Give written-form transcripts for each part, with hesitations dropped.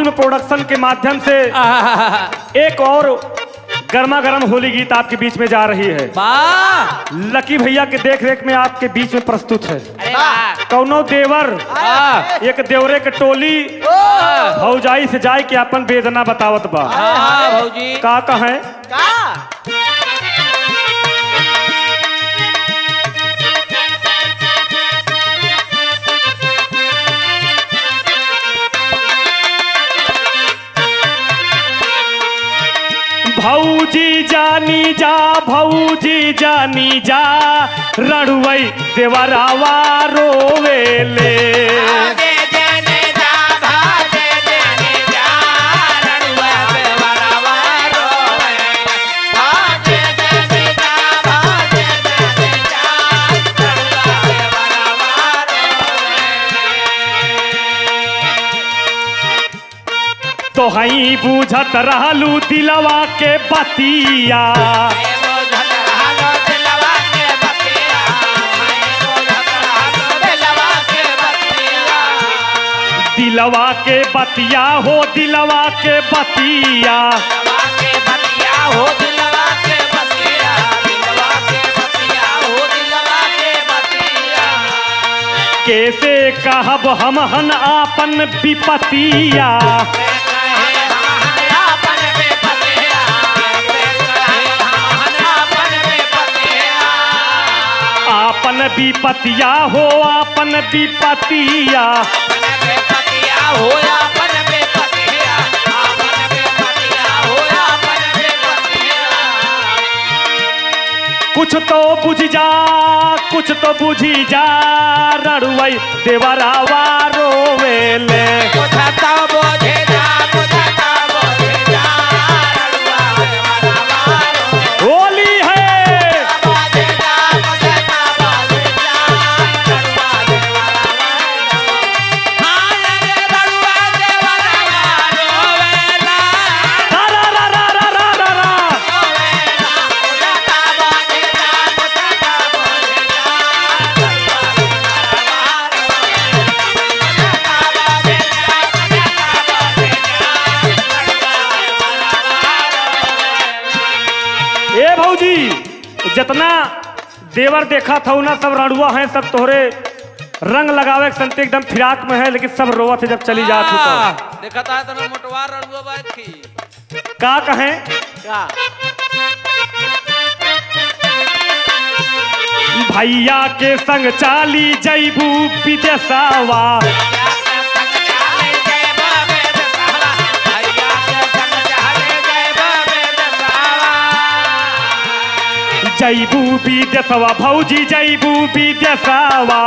Film production के माध्यम से एक और गर्मा गर्म होली गीत आपके बीच में जा रही है। लकी भैया के देख रेख में आपके बीच में प्रस्तुत है। कौनो देवर एक देवरे के टोली भौजाई से जाए के अपन वेदना बतावत बा। भौजी का कहें भौजी जानी जा, भौजी जानी जा, रणुवई देवरावा रोवेले। तो हई बूझत रहलू दिलवा के बतिया, दिलवा के बतिया हो, दिलवा के बतिया, कैसे कहब हम हन आपन विपतिया, आपन विपतिया हो, आपन विपतिया, कुछ तो बुझ जा, कुछ तो बुझी जा, रणुवई देवरावा रोवेले। होली है जितना देवर देखा था ना सब रणुआ हैं, सब तोहरे रंग लगावे संते एकदम फिराक में है, लेकिन सब रोवत है जब चली जाती तो देखा था तो मोटवा रणुआ बात थी। का कहें भैया के संग चाली जैबू विदेशवा, जैबू विदेशवा भौजी, जैबू विदेशवा,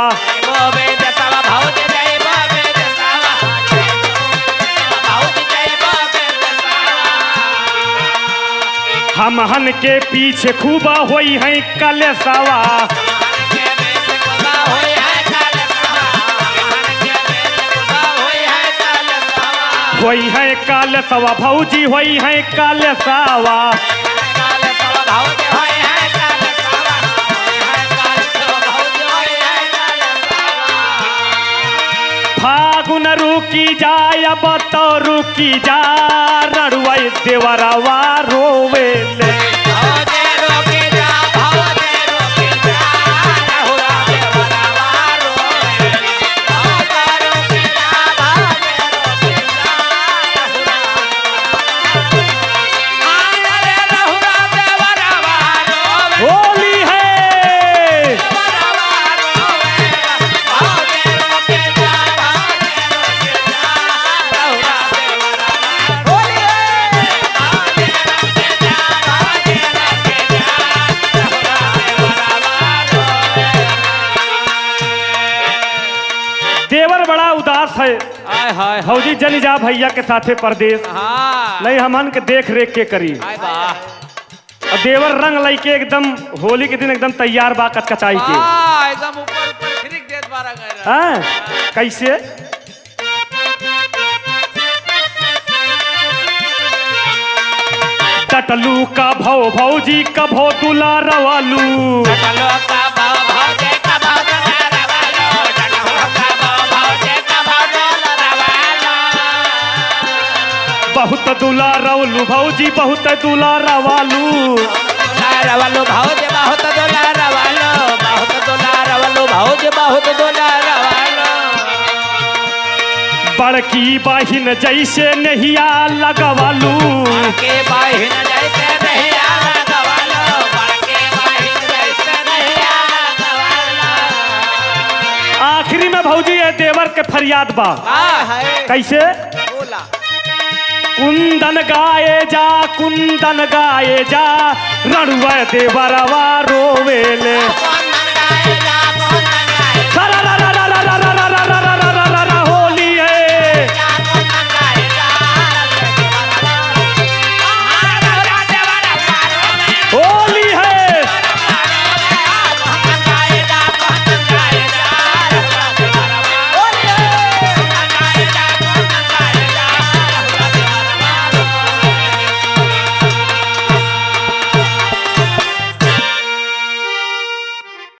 हम हन के पीछे खूबा होई है कलेसवा, होई है कलेसवा भौजी, होई है कलेसवा, फागुन रुकी जाय अब तो रुकी जा, रणुवई देवरावा रोवेले। होली है देवर बड़ा उदास है। भौजी जनी जा भैया के साथे परदेश, नहीं हमन के देख रेख के करी। और देवर रंग लाई के एकदम होली के दिन एकदम तैयार बा कचकचाई के एकदम ऊपर फिरिक देत बारा गए। कैसे टटलू का भौ भौजी कभो दुलारवालू, बहुत दुलारवलू भौजी बहुत दुलारवालू दुलारवलू भौजी बहुत दुलारवलू बहुत दुलारवलू भौजी बहुत दुलारवलू बड़की बहिन जैसे नहिया लगवालू बड़के बहिन जैसे नहिया लगवालू बड़के बहिन जैसे नहिया लगवालू। आखिरी में भौजी ये देवर के फरियाद बा कैसे बोला कुंदन गाए जा रणुआ देवरवा रोवेले कुंदन गाए जा